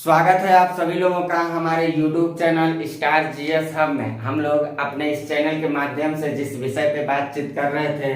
स्वागत है आप सभी लोगों का हमारे YouTube channel star GS hub में। हम लोग अपने इस चैनल के माध्यम से जिस विषय पे बातचीत कर रहे थे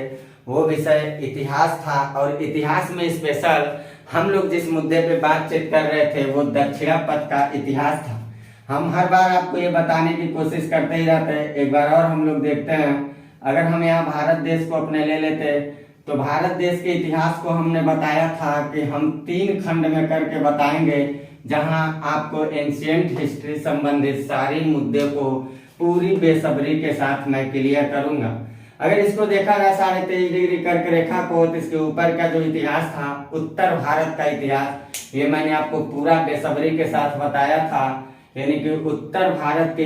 वो विषय इतिहास था, और इतिहास में स्पेशल हम लोग जिस मुद्दे पे बातचीत कर रहे थे वो दक्षिणापथ का इतिहास था। हम हर बार आपको ये बताने की कोशिश करते ही रहते हैं। एक बार और हम लोग देखते हैं, अगर हम यहाँ भारत देश को अपने ले लेते तो भारत देश के इतिहास को हमने बताया था कि हम 3 खंड में करके बताएंगे, जहां आपको एंशियंट हिस्ट्री संबंधित सारी मुद्दे को पूरी बेसब्री के साथ मैं क्लियर करूंगा। अगर इसको देखा जाए 23.5 डिग्री कर्क रेखा को, तो इसके ऊपर का जो इतिहास था उत्तर भारत का इतिहास, ये मैंने आपको पूरा बेसब्री के साथ बताया था। यानी कि उत्तर भारत के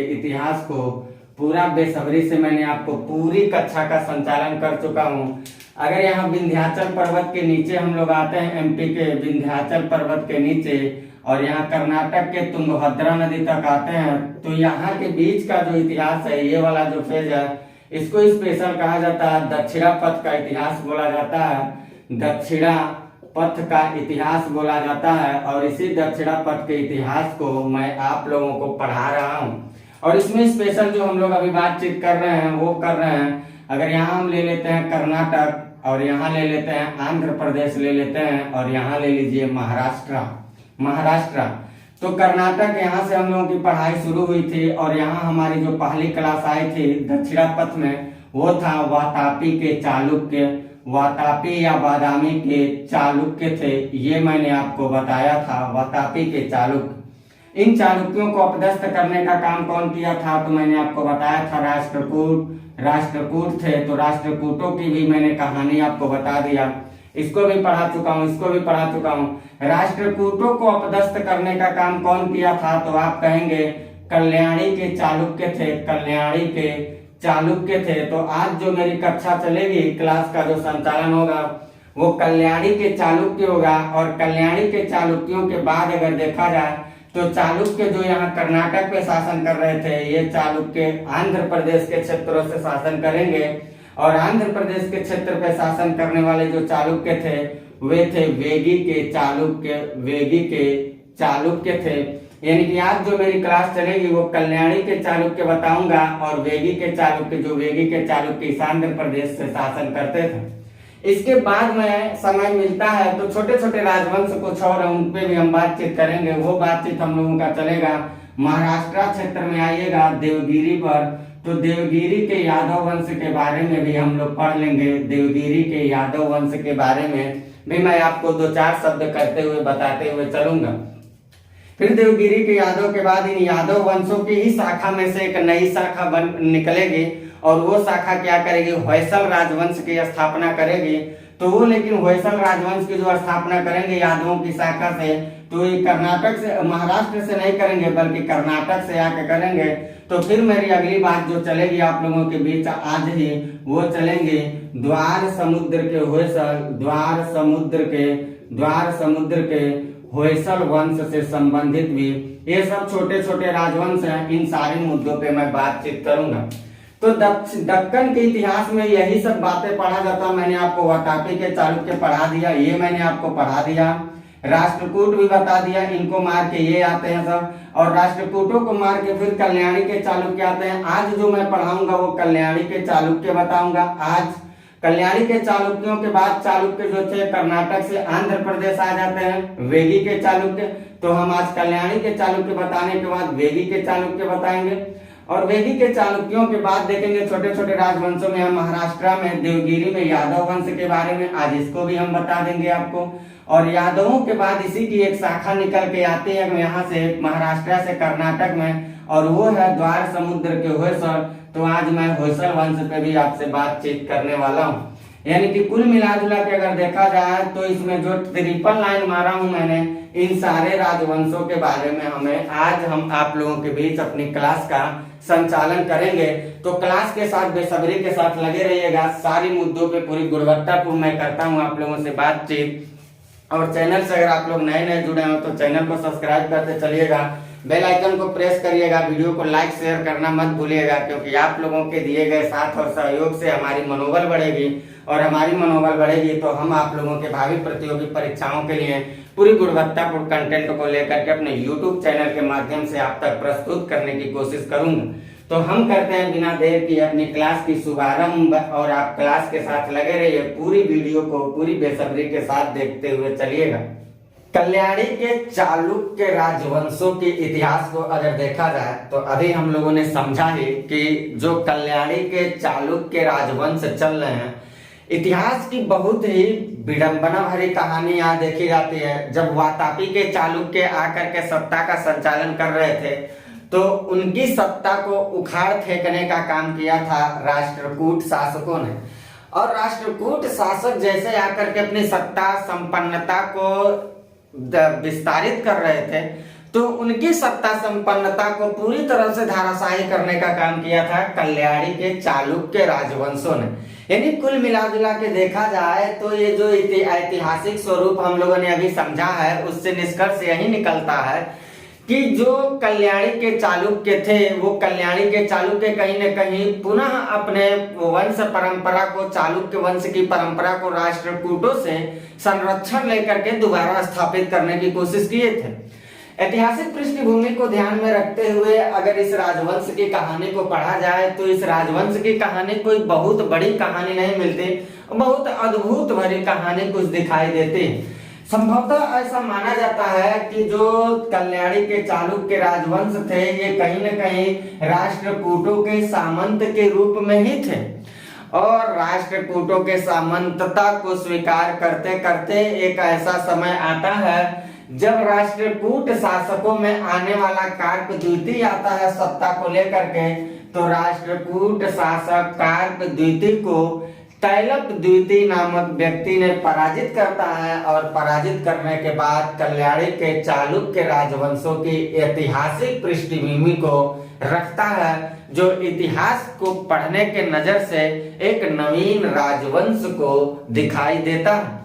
इतिहास को पूरा बेसब्री से मैंने आपको पूरी कक्षा का संचालन कर चुका हूँ। अगर यहाँ विंध्याचल पर्वत के नीचे हम लोग आते हैं, एमपी के विंध्याचल पर्वत के नीचे, और यहाँ कर्नाटक के तुंगभद्रा नदी तक आते हैं, तो यहाँ के बीच का जो इतिहास है, ये वाला जो फेज है, इसको स्पेशल कहा जाता है दक्षिणापथ का इतिहास बोला जाता है। दक्षिणापथ का इतिहास बोला जाता है, और इसी दक्षिणापथ के इतिहास को मैं आप लोगों को पढ़ा रहा हूँ। और इसमें स्पेशल जो हम लोग अभी बातचीत कर रहे हैं वो कर रहे हैं, अगर यहाँ हम ले लेते हैं कर्नाटक, और यहाँ ले लेते हैं आंध्र प्रदेश ले लेते हैं, और यहाँ ले लीजिए महाराष्ट्र। तो कर्नाटक, यहाँ से हम लोगों की पढ़ाई शुरू हुई थी, और यहाँ हमारी जो पहली क्लास आई थी दक्षिणापथ में वो था वातापी या बादामी के चालुक्य थे। ये मैंने आपको बताया था, वातापी के चालुक्य। इन चालुक्यों को अपदस्थ करने का काम कौन किया था, तो मैंने आपको बताया था राष्ट्रकूट थे। तो राष्ट्रकूटों की भी मैंने कहानी आपको बता दिया, इसको भी पढ़ा चुका हूँ, राष्ट्रकूटों को अपदस्थ करने का काम कौन किया था, तो आप कहेंगे कल्याणी के चालुक्य थे। तो आज जो मेरी कक्षा चलेगी, क्लास का जो संचालन होगा वो कल्याणी के चालुक्य होगा। और कल्याणी के चालुक्यों के बाद अगर देखा जाए तो चालुक्य जो यहाँ कर्नाटक पे शासन कर रहे थे, ये चालुक्य आंध्र प्रदेश के क्षेत्रों से शासन करेंगे, और आंध्र प्रदेश के क्षेत्र पे शासन करने वाले जो चालुक्य थे वे थे वेगी के चालुक्य थे। यानी कि आज जो मेरी क्लास चलेगी वो कल्याणी के चालुक्य बताऊंगा, और वेगी के चालुक्य इस आंध्र प्रदेश से शासन करते थे। इसके बाद में समय मिलता है तो छोटे छोटे राजवंश कुछ और उन पे भी हम बातचीत करेंगे। वो बातचीत हम लोगों का चलेगा महाराष्ट्र क्षेत्र में। आइएगा देवगिरी पर, तो देवगिरी के यादव वंश के बारे में भी हम लोग पढ़ लेंगे। देवगिरी के यादव वंश के बारे में भी मैं आपको 2-4 शब्द करते हुए बताते हुए चलूंगा। फिर देवगिरी के यादव के बाद इन यादव वंशों की ही शाखा में से एक नई शाखा निकलेगी, और वो शाखा क्या करेगी, होयसल राजवंश की स्थापना करेगी। तो वो लेकिन होयसल राजवंश की जो स्थापना करेंगे यादवों की शाखा से, तो ये कर्नाटक से, महाराष्ट्र से नहीं करेंगे बल्कि कर्नाटक से आके करेंगे। तो फिर मेरी अगली बात जो चलेगी आप लोगों के बीच आज ही, वो चलेंगे द्वार समुद्र के होयसल वंश से संबंधित भी ये सब छोटे छोटे राजवंश हैं। इन सारे मुद्दों पे मैं बातचीत करूंगा। तो दक्कन के इतिहास में यही सब बातें पढ़ा जाता। मैंने आपको वातापी के चालुक्य पढ़ा दिया, ये मैंने आपको पढ़ा दिया, राष्ट्रकूट भी बता दिया, इनको मार के ये आते हैं सब, और राष्ट्रकूटों को मार के फिर कल्याणी के चालुक्य आते हैं। आज जो मैं पढ़ाऊंगा वो कल्याणी के चालुक्य बताऊंगा। आज कल्याणी के चालुक्यों के बाद चालुक्य जो थे कर्नाटक से आंध्र प्रदेश आ जाते हैं, वेगी के चालुक्य। तो हम आज कल्याणी के चालुक्य बताने के बाद वेगी के चालुक्य बताएंगे, और वेगी के चालुक्यों के बाद देखेंगे छोटे छोटे राजवंशों में हम महाराष्ट्र में देवगिरी में यादव वंश के बारे में, आज इसको भी हम बता देंगे आपको। और यादवों के बाद इसी की एक शाखा निकल के आती है यहाँ से महाराष्ट्र से कर्नाटक में, और वो है द्वार समुद्र के होयसल। तो आज मैं होयसल वंश पे भी आपसे बातचीत करने वाला हूँ। यानी कि कुल मिला जुला के अगर देखा जाए तो इसमें जो ट्रिपल लाइन मारा हूं मैंने, इन सारे राजवंशों के बारे में आज हम आप लोगों के बीच अपनी क्लास का संचालन करेंगे। तो क्लास के साथ बेसब्री के साथ लगे रहिएगा। सारी मुद्दों पे पूरी गुणवत्तापूर्ण मैं करता हूं आप लोगों से बातचीत। और चैनल से अगर आप लोग नए जुड़े हो तो चैनल को सब्सक्राइब करते चलिएगा, बेल आइकन को प्रेस करिएगा, वीडियो को लाइक शेयर करना मत भूलिएगा, क्योंकि आप लोगों के दिए गए साथ और सहयोग से हमारी मनोबल बढ़ेगी, और हमारी मनोबल बढ़ेगी तो हम आप लोगों के भावी प्रतियोगी परीक्षाओं के लिए पूरी गुणवत्तापूर्ण कंटेंट को लेकर के अपने YouTube चैनल के माध्यम से आप तक प्रस्तुत करने की कोशिश करूंगा। तो हम करते हैं बिना देर किए अपनी क्लास की शुभारंभ, और आप क्लास के साथ लगे रहिए। पूरी वीडियो को पूरी बेसब्री के साथ देखते हुए चलिएगा। कल्याणी के चालुक्य राजवंशों के इतिहास को अगर देखा जाए तो अभी हम लोगों ने समझा ही कि जो कल्याणी के चालुक्य राजवंश चल रहे हैं, इतिहास की बहुत ही विडंबना भरी कहानी यहाँ देखी जाती है। जब वातापी के चालुक्य आकर के सत्ता का संचालन कर रहे थे तो उनकी सत्ता को उखाड़ फेंकने का काम किया था राष्ट्रकूट शासकों ने। और राष्ट्रकूट शासक जैसे आकर के अपनी सत्ता संपन्नता को विस्तारित कर रहे थे तो उनकी सत्ता संपन्नता को पूरी तरह से धाराशाही करने का काम किया था कल्याणी के चालुक्य राजवंशों ने। यानी कुल मिला जुला के देखा जाए तो ये जो ऐतिहासिक स्वरूप हम लोगों ने अभी समझा है, उससे निष्कर्ष यही निकलता है कि जो कल्याणी के चालुक्य थे वो कल्याणी के चालुक्य कहीं न कहीं पुनः अपने वंश परंपरा को, चालुक्य वंश की परंपरा को राष्ट्रकूटों से संरक्षण लेकर के दोबारा स्थापित करने की कोशिश किए थे। ऐतिहासिक पृष्ठभूमि को ध्यान में रखते हुए अगर इस राजवंश की कहानी को पढ़ा जाए तो इस राजवंश की कहानी कोई बहुत बड़ी कहानी नहीं मिलती, बहुत अद्भुत भरी कहानी कुछ दिखाई देती। संभवतः ऐसा माना जाता है कि जो कल्याणी के चालुक्य राजवंश थे ये कहीं न कहीं राष्ट्रकूटों के सामंत के रूप में ही थे, और राष्ट्रकूटों के सामंतता को स्वीकार करते करते एक ऐसा समय आता है जब राष्ट्रकूट शासकों में आने वाला कार्प द्वितीय आता है सत्ता को लेकर के। तो राष्ट्रकूट शासक कार्प द्वितीय को तैलप द्वितीय नामक व्यक्ति ने पराजित करता है, और पराजित करने के बाद कल्याणी के चालुक्य राजवंशों की ऐतिहासिक पृष्ठभूमि को रखता है, जो इतिहास को पढ़ने के नजर से एक नवीन राजवंश को दिखाई देता है।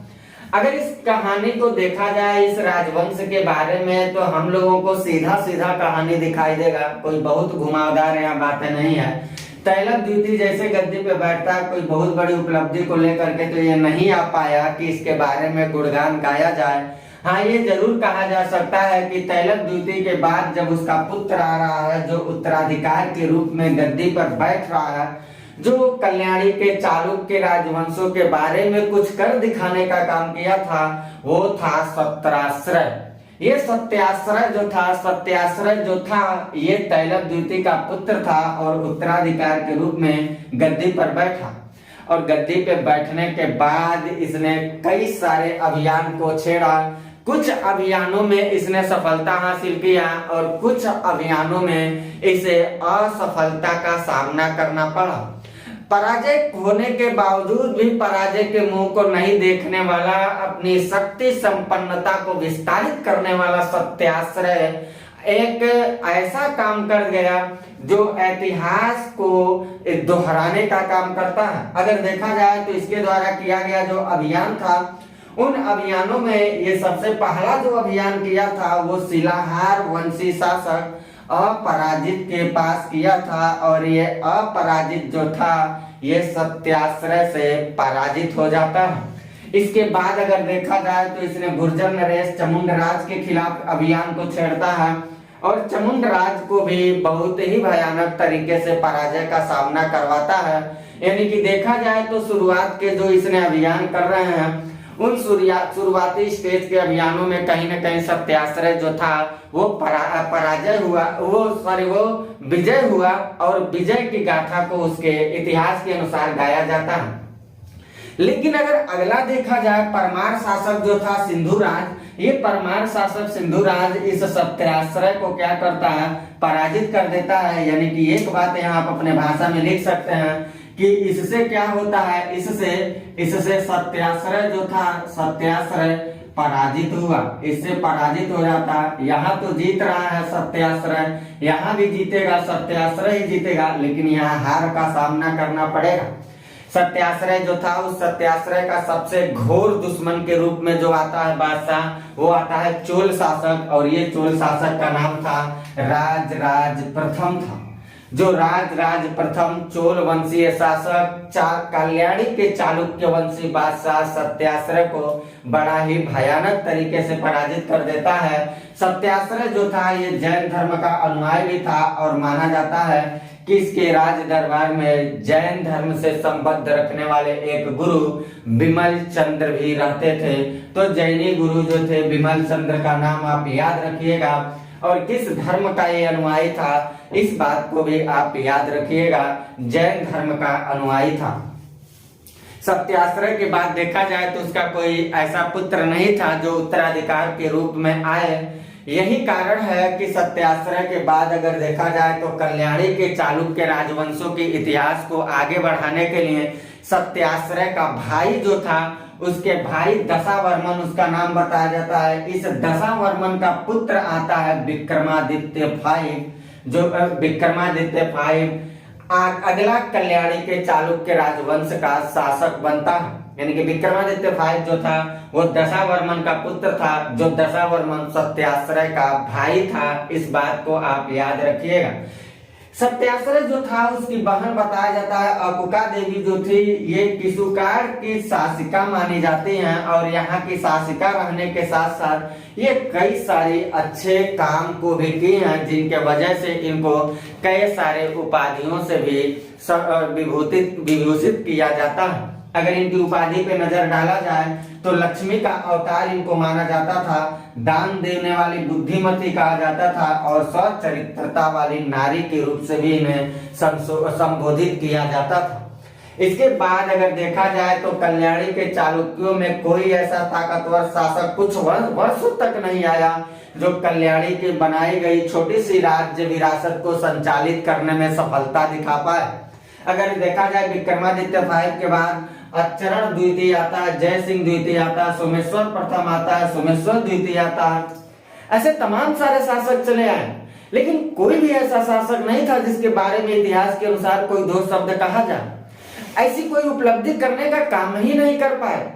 अगर इस कहानी को देखा जाए, इस राजवंश के बारे में, तो हम लोगों को सीधा सीधा कहानी दिखाई देगा, कोई बहुत घुमावदार यहाँ बातें नहीं है। तैलप द्वितीय जैसे गद्दी पे बैठता कोई बहुत बड़ी उपलब्धि को लेकर के तो ये नहीं आ पाया कि इसके बारे में गुणगान गाया जाए। हाँ, ये जरूर कहा जा सकता है कि तैलप द्वितीय के बाद जब उसका पुत्र आ रहा है जो उत्तराधिकार के रूप में गद्दी पर बैठ रहा है, जो कल्याणी के चालुक्य राजवंशों के बारे में कुछ कर दिखाने का काम किया था, वो था सत्याश्रय। ये सत्याश्रय जो था ये तैलप द्वितीय का पुत्र था और उत्तराधिकार के रूप में गद्दी पर बैठा। और गद्दी पे बैठने के बाद इसने कई सारे अभियान को छेड़ा। कुछ अभियानों में इसने सफलता हासिल किया और कुछ अभियानों में इसे असफलता का सामना करना पड़ा। पराजय होने के बावजूद भी पराजय के मुंह को नहीं देखने वाला, अपनी शक्ति संपन्नता को विस्तारित करने वाला सत्याश्रय एक ऐसा काम कर गया जो इतिहास को दोहराने का काम करता है। अगर देखा जाए तो इसके द्वारा किया गया जो अभियान था, उन अभियानों में ये सबसे पहला जो अभियान किया था वो शिलाहार वंशी शासक अपराजित के पास किया था, और ये अपराजित जो था ये सत्याश्रय से पराजित हो जाता है। इसके बाद अगर देखा जाए तो इसने गुर्जर नरेश चामुंडराज के खिलाफ अभियान को छेड़ता है, और चामुंडराज को भी बहुत ही भयानक तरीके से पराजय का सामना करवाता है। यानी कि देखा जाए तो शुरुआत के जो इसने अभियान कर रहे हैं, उन शुरुआती स्टेज के अभियानों में कहीं न कहीं सत्याश्रय जो था वो पराजय हुआ, वो विजय हुआ, और विजय की गाथा को उसके इतिहास के अनुसार गाया जाता है। लेकिन अगर अगला देखा जाए, परमार शासक जो था सिंधुराज, ये परमार शासक सिंधुराज इस सत्याश्रय को क्या करता है, पराजित कर देता है। यानी कि एक बात यहाँ आप अपने भाषा में लिख सकते हैं कि इससे क्या होता है, इससे सत्याश्रय जो था, सत्याश्रय पराजित हुआ, इससे पराजित हो जाता। यहाँ तो जीत रहा है सत्याश्रय, यहाँ भी जीतेगा, सत्याश्रय ही जीतेगा, लेकिन यहाँ हार का सामना करना पड़ेगा। सत्याश्रय जो था, उस सत्याश्रय का सबसे घोर दुश्मन के रूप में जो आता है बादशाह, वो आता है चोल शासक, और ये चोल शासक का नाम था राज प्रथम था। जो राज प्रथम चोल वंशीय शासक कल्याणी के चालुक्य वंशी बादशाह सत्याश्रय को बड़ा ही भयानक तरीके से पराजित कर देता है। सत्याश्रय जो था ये जैन धर्म का अनुयायी भी था और माना जाता है कि इसके राज दरबार में जैन धर्म से संबद्ध रखने वाले एक गुरु विमल चंद्र भी रहते थे। तो जैनी गुरु जो थे विमल चंद्र का नाम आप याद रखिएगा और किस धर्म का ये अनुयायी था इस बात को भी आप याद रखिएगा, जैन धर्म का अनुयायी था। सत्याश्रय के बाद देखा जाए तो उसका कोई ऐसा पुत्र नहीं था जो उत्तराधिकार के रूप में आए। यही कारण है कि सत्याश्रय के बाद अगर देखा जाए तो कल्याणी के चालुक्य राजवंशों के इतिहास को आगे बढ़ाने के लिए सत्याश्रय का भाई जो था उसके भाई दशावर्मन उसका नाम बताया जाता है। इस दशावर्मन का पुत्र आता है विक्रमादित्य 5 जो विक्रमादित्य 5 अगला कल्याणी के चालुक्य राजवंश का शासक बनता है। यानी कि विक्रमादित्य 5 जो था वो दशावर्मन का पुत्र था, जो दशावर्मन सत्याश्रय का भाई था। इस बात को आप याद रखिएगा। सत्याश्रय जो था उसकी बहन बताया जाता है अकुका देवी जो थी ये किशुकार की शासिका मानी जाती हैं और यहाँ की शासिका रहने के साथ साथ ये कई सारे अच्छे काम को भी किए हैं जिनके वजह से इनको कई सारे उपाधियों से भी विभूषित किया जाता है। अगर इनकी उपाधि पे नजर डाला जाए तो लक्ष्मी का अवतार इनको माना जाता था, दान देने वाली बुद्धिमती कहा जाता था और सच्चरित्रता वाली नारी के रूप से भी इन्हें संबोधित किया जाता था। इसके बाद अगर देखा जाए तो कल्याणी के चालुक्यों में कोई ऐसा ताकतवर शासक कुछ वर्षों तक नहीं आया जो कल्याणी की बनाई गई छोटी सी राज्य विरासत को संचालित करने में सफलता दिखा पाए। अगर देखा जाए विक्रमादित्य 5 के बाद अच्चरण द्वितीय आता है, जय सिंह द्वितीय आता है, सोमेश्वर प्रथम आता है, सोमेश्वर द्वितीय आता है, ऐसे तमाम सारे शासक चले आए लेकिन कोई भी ऐसा शासक नहीं था जिसके बारे में इतिहास के अनुसार कोई दो शब्द कहा जाए। ऐसी कोई उपलब्धि करने का काम ही नहीं कर पाए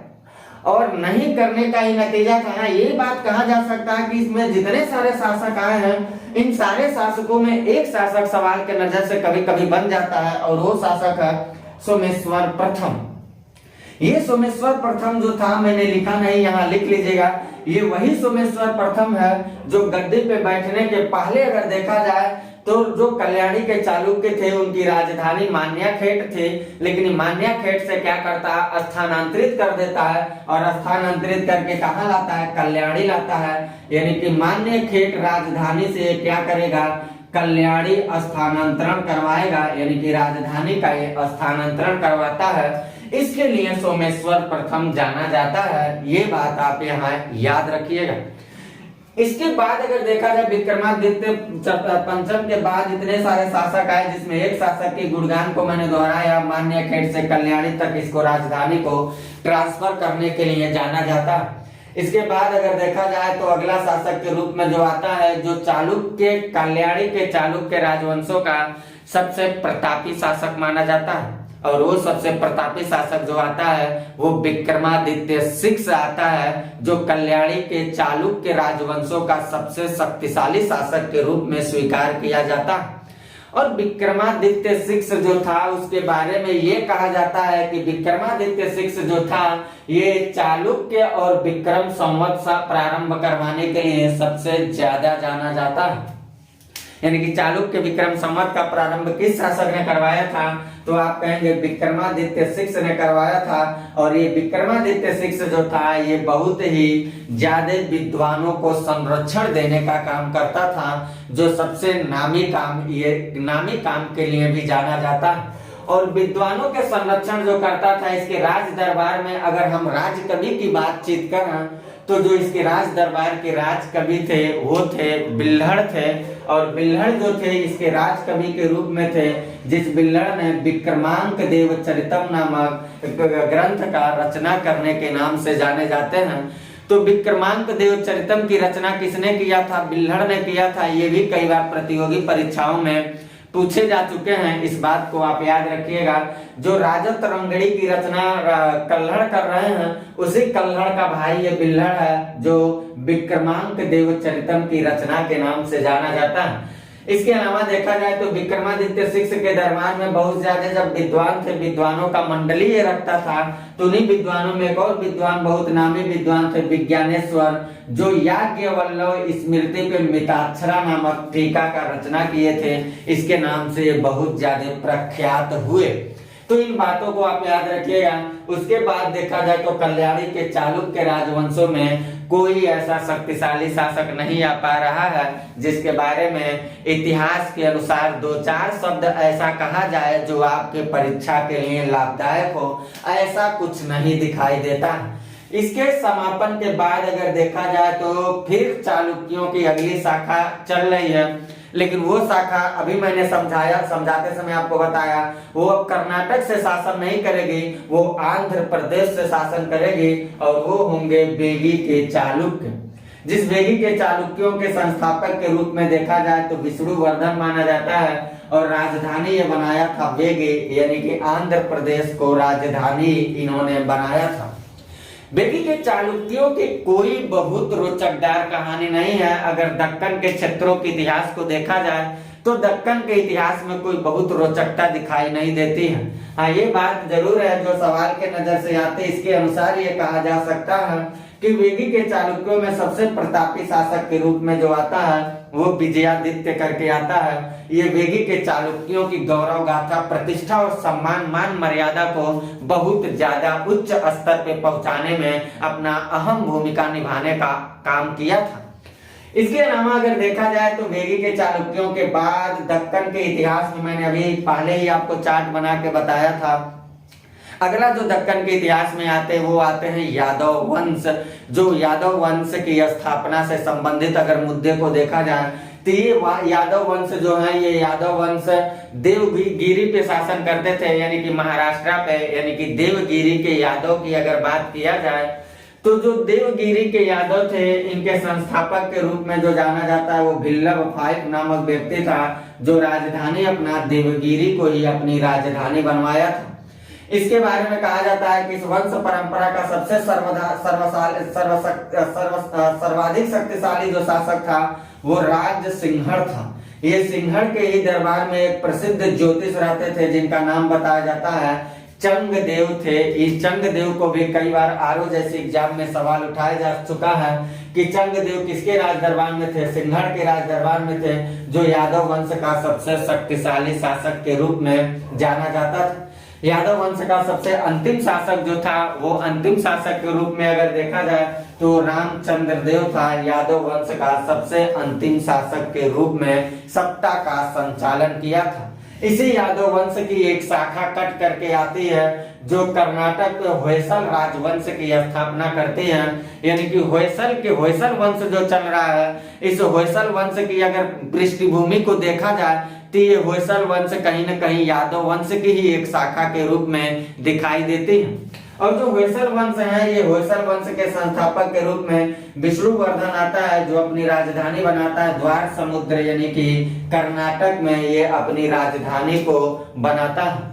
और नहीं करने का ही नतीजा था। ये बात कहा जा सकता है कि इसमें जितने सारे शासक आए हैं इन सारे शासकों में एक शासक सवाल के नजर से कभी कभी बन जाता है और वो शासक है सोमेश्वर प्रथम। ये सोमेश्वर प्रथम जो था मैंने लिखा नहीं, यहाँ लिख लीजिएगा, ये वही सोमेश्वर प्रथम है जो गद्दी पे बैठने के पहले अगर देखा जाए तो जो कल्याणी के चालुक्य थे उनकी राजधानी मान्याखेट थी, लेकिन मान्याखेट से क्या करता है स्थानांतरित कर देता है और स्थानांतरित करके कहाँ लाता है कल्याणी लाता है। यानी कि मान्याखेट राजधानी से क्या करेगा कल्याणी स्थानांतरण करवाएगा, यानी कि राजधानी का ये स्थानांतरण करवाता है। इसके लिए सोमेश्वर प्रथम जाना जाता है, ये बात आप यहाँ याद रखिएगा। इसके बाद अगर देखा जाए विक्रमादित्य पंचम के बाद इतने सारे शासक आए जिसमें एक शासक के गुणगान को मैंने दोहराया, मान्याखेट से कल्याणी तक इसको राजधानी को ट्रांसफर करने के लिए जाना जाता है। इसके बाद अगर देखा जाए तो अगला शासक के रूप में जो आता है जो चालुक्य कल्याणी के चालुक्य राजवंशों का सबसे प्रतापी शासक माना जाता है और वो सबसे प्रतापी शासक जो आता है वो विक्रमादित्य 6 आता है जो कल्याणी के चालुक्य राजवंशों का सबसे शक्तिशाली शासक के रूप में स्वीकार किया जाता है। और विक्रमादित्य 6 जो था उसके बारे में ये कहा जाता है कि विक्रमादित्य 6 जो था ये चालुक्य और विक्रम संवत प्रारंभ करवाने के लिए सबसे ज्यादा जाना जाता है। यानी कि चालुक्य विक्रम संवत का प्रारंभ किस शासक ने करवाया था तो आप कहेंगे विक्रमादित्य 6 ने करवाया था। और ये विक्रमादित्य 6 जो था ये बहुत ही ज्यादा विद्वानों को संरक्षण देने का काम करता था, जो सबसे नामी काम के लिए भी जाना जाता है। और विद्वानों के संरक्षण जो करता था इसके राज दरबार में अगर हम राज कवि की बातचीत करें तो जो इसके राज दरबार के राज कवि थे वो थे बिल्हड़ थे और बिल्हड़ जो थे इसके राज कवि के रूप में थे, जिस बिल्हड़ ने विक्रमांक देव चरितम नामक ग्रंथ का रचना करने के नाम से जाने जाते हैं। तो विक्रमांक देव चरितम की रचना किसने किया था? बिल्हड़ ने किया था। ये भी कई बार प्रतियोगी परीक्षाओं में पूछे जा चुके हैं, इस बात को आप याद रखिएगा। जो राजा तरंगड़ी की रचना कल्हड़ कर रहे हैं उसी कल्हड़ का भाई ये बिल्हड़ है जो विक्रमांक देव चरितम की रचना के नाम से जाना जाता है। इसके अलावा देखा जाए तो विक्रमादित्य शिक्ष के दरबार में बहुत ज्यादा जब विद्वान थे, विद्वानों का मंडली ये रखता था, तो उन्हीं विद्वानों में एक और विद्वान, बहुत नामी विद्वान थे, विज्ञानेश्वर, जो याज्ञवल्लभ स्मृति पे मिताक्षरा नामक टीका का रचना किए थे। इसके नाम से ये बहुत ज्यादा प्रख्यात हुए। तो इन बातों को आप याद रखिएगा। उसके बाद देखा जाए तो कल्याणी के चालुक्य राजवंशों में कोई ऐसा शक्तिशाली शासक नहीं आ पा रहा है जिसके बारे में इतिहास के अनुसार 2-4 शब्द ऐसा कहा जाए जो आपके परीक्षा के लिए लाभदायक हो, ऐसा कुछ नहीं दिखाई देता। इसके समापन के बाद अगर देखा जाए तो फिर चालुक्यों की अगली शाखा चल रही है, लेकिन वो शाखा अभी मैंने समझाते समय आपको बताया, वो अब कर्नाटक से शासन नहीं करेगी, वो आंध्र प्रदेश से शासन करेगी और वो होंगे वेगी के चालुक्य। जिस वेगी के चालुक्यों के संस्थापक के रूप में देखा जाए तो विष्णुवर्धन माना जाता है और राजधानी ये बनाया था वेगी, यानी कि आंध्र प्रदेश को राजधानी इन्होंने बनाया था। वेगी के चालुक्यों की कोई बहुत रोचकदार कहानी नहीं है। अगर दक्कन के क्षेत्रों के इतिहास को देखा जाए तो दक्कन के इतिहास में कोई बहुत रोचकता दिखाई नहीं देती है। हाँ, ये बात जरूर है जो सवाल के नजर से आते, इसके अनुसार ये कहा जा सकता है कि वेगी के चालुक्यों में सबसे प्रतापी शासक के रूप में जो आता है वो विजयादित्य करके आता है। ये वेगी के चालुक्यों की गौरव गाथा, प्रतिष्ठा और सम्मान, मान मर्यादा को बहुत ज्यादा उच्च स्तर पे पहुंचाने में अपना अहम भूमिका निभाने का काम किया था। इसके अलावा अगर देखा जाए तो वेगी के चालुक्यों के बाद दक्कन के इतिहास में मैंने अभी पहले ही आपको चार्ट बना के बताया था। अगला जो दक्कन के इतिहास में आते हैं वो आते हैं यादव वंश। जो यादव वंश की स्थापना से संबंधित अगर मुद्दे को देखा जाए तो ये यादव वंश जो है, ये यादव वंश देवगिरी पे शासन करते थे, यानी कि महाराष्ट्र पे, यानी कि देवगिरी के यादव की अगर बात किया जाए तो जो देवगिरी के यादव थे इनके संस्थापक के रूप में जो जाना जाता है वो भिल्लभ फाइक नामक व्यक्ति था, जो राजधानी अपना देवगिरी को ही अपनी राजधानी बनवाया था। इसके बारे में कहा जाता है कि इस वंश परंपरा का सबसे सर्वाधिक शक्तिशाली जो शासक था वो राज सिंहड़ था। ये सिंहड़ के ही दरबार में एक प्रसिद्ध ज्योतिष रहते थे जिनका नाम बताया जाता है चंगदेव थे। इस चंगदेव को भी कई बार आरओ जैसे एग्जाम में सवाल उठाया जा चुका है कि चंगदेव किसके राज दरबार में थे, सिंहड़ के राज दरबार में थे, जो यादव वंश का सबसे शक्तिशाली शासक के रूप में जाना जाता था। यादव वंश का सबसे अंतिम शासक जो था वो अंतिम शासक के रूप में अगर देखा जाए तो रामचंद्र देव था। यादव वंश का सबसे अंतिम शासक के रूप में सत्ता का संचालन किया था। इसी यादव वंश की एक शाखा कट करके आती है जो कर्नाटक में होयसल राजवंश की स्थापना करती है, यानी कि होयसल वंश जो चल रहा है, इस होयसल वंश की अगर पृष्ठभूमि को देखा जाए तो ये होयसल वंश कहीं न कहीं यादव वंश की ही एक शाखा के रूप में दिखाई देती है। और जो होयसल वंश है, ये होयसल वंश के संस्थापक के रूप में विष्णुवर्धन आता है, जो अपनी राजधानी बनाता है द्वार समुद्र, यानी कि कर्नाटक में ये अपनी राजधानी को बनाता है।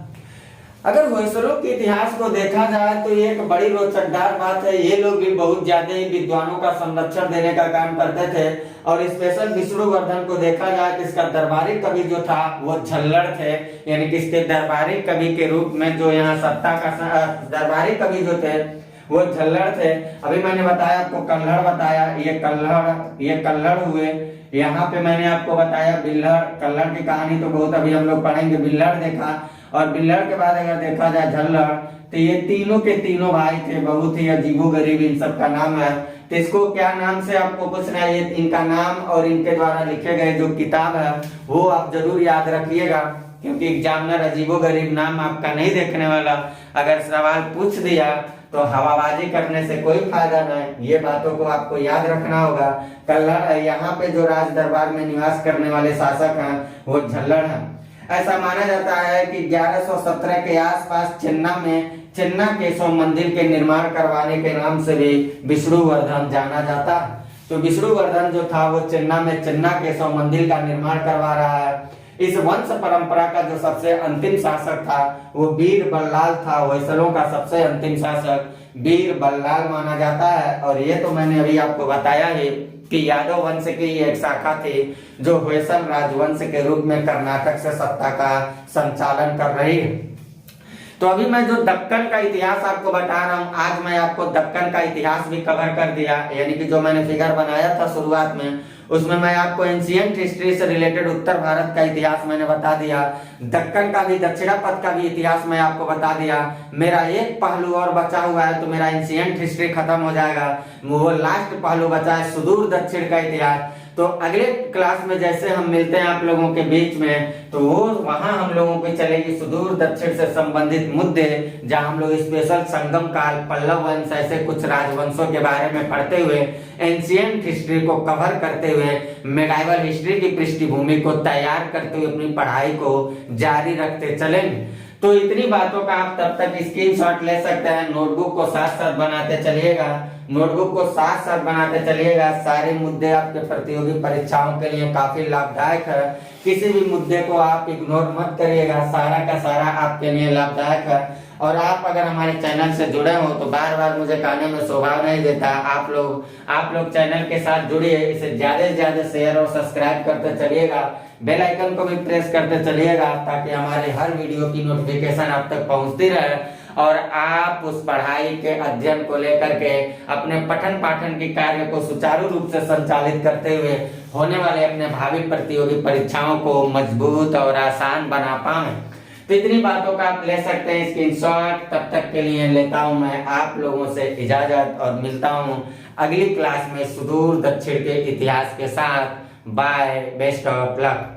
अगर होयसलों के इतिहास को देखा जाए तो ये एक बड़ी रोचकदार बात है। ये लोग भी बहुत ज्यादा ही विद्वानों का संरक्षण देने का काम करते थे और स्पेशल विष्णुवर्धन को देखा जाए तो इसका दरबारी कवि जो था वो झल्लड़ थे, यानी कि इसके दरबारी कवि के रूप में जो यहाँ सत्ता का दरबारी कवि जो थे वो झल्लड़ थे। अभी मैंने बताया आपको कल्हड़ बताया, ये कल्हड़ हुए। यहाँ पे मैंने आपको बताया बिल्हड़। कल्हड़ की कहानी तो बहुत अभी हम लोग पढ़ेंगे। बिल्हड़ देखा और बिल्हड़ के बाद अगर देखा जाए झल्लड़, तो ये तीनों के तीनों भाई थे, बहुत ही अजीबोगरीब इन सब का नाम है। तो इसको क्या नाम से आपको पूछना है, ये इनका नाम और इनके द्वारा लिखे गए जो किताब है वो आप जरूर याद रखिएगा, क्योंकि एग्जामिनर अजीबोगरीब नाम आपका नहीं देखने वाला। अगर सवाल पूछ दिया तो हवाबाजी करने से कोई फायदा नहीं, ये बातों को आपको याद रखना होगा। कल्हड़, यहाँ पे जो राज दरबार में निवास करने वाले शासक हैं वो झल्लड़ है। ऐसा माना जाता है कि 1117 के आसपास चिन्ना केशव मंदिर के निर्माण करवाने के नाम से भी विष्णुवर्धन जाना जाता है। तो विष्णुवर्धन जो था वो चिन्ना केशव मंदिर का निर्माण करवा रहा है। इस वंश परंपरा का जो सबसे अंतिम शासक था वो वीर बल्लाल था। होयसलों का सबसे अंतिम शासक वीर बल्लाल माना जाता है। और ये तो मैंने अभी आपको बताया ही कि यादव वंश की एक शाखा थी जो होयसल राजवंश के रूप में कर्नाटक से सत्ता का संचालन कर रही है। तो अभी मैं जो दक्कन का इतिहास आपको बता रहा हूँ, आज मैं आपको दक्कन का इतिहास भी कवर कर दिया, यानी कि जो मैंने फिगर बनाया था शुरुआत में उसमें मैं आपको एंशिएंट हिस्ट्री से रिलेटेड उत्तर भारत का इतिहास मैंने बता दिया, दक्कन का भी दक्षिणापथ का भी इतिहास मैं आपको बता दिया। मेरा एक पहलू और बचा हुआ है, तो मेरा एंशिएंट हिस्ट्री खत्म हो जाएगा, वो लास्ट पहलू बचा है सुदूर दक्षिण का इतिहास। तो अगले क्लास में जैसे हम मिलते हैं आप लोगों के बीच में, तो वो वहां हम लोगों की चलेगी सुदूर दक्षिण से संबंधित मुद्दे, जहां हम लोग स्पेशल संगम काल, पल्लव वंश, ऐसे कुछ राजवंशों के बारे में पढ़ते हुए एंशिएंट हिस्ट्री को कवर करते हुए मेडाइवल हिस्ट्री की पृष्ठभूमि को तैयार करते हुए अपनी पढ़ाई को जारी रखते चलेंगे। तो इतनी बातों का आप तब तक स्क्रीनशॉट ले सकते हैं, नोटबुक को साथ साथ बनाते चलिएगा, नोटबुक को साथ साथ बनाते चलिएगा। सारे मुद्दे आपके प्रतियोगी परीक्षाओं के लिए काफी लाभदायक है, किसी भी मुद्दे को आप इग्नोर मत करिएगा, सारा का सारा आपके लिए लाभदायक है। और आप अगर हमारे चैनल से जुड़े हो तो बार बार मुझे कहने में स्वभाव नहीं देता, आप लोग चैनल के साथ जुड़िए, इसे ज्यादा से ज्यादा शेयर और सब्सक्राइब करते चलिएगा, बेल आइकन को भी प्रेस करते चलिएगा, ताकि हमारे हर वीडियो की नोटिफिकेशन आप तक पहुंचती रहे और आप उस पढ़ाई के अध्ययन को लेकर के अपने पठन पाठन की कार्य को सुचारू रूप से संचालित करते हुए होने वाले अपने भावी प्रतियोगी परीक्षाओं को मजबूत और आसान बना पाए। तो इतनी बातों का आप ले सकते हैं स्क्रीनशॉट। तब तक के लिए लेता हूं मैं आप लोगों से इजाजत और मिलता हूं अगली क्लास में सुदूर दक्षिण के इतिहास के साथ। Bye, best of luck.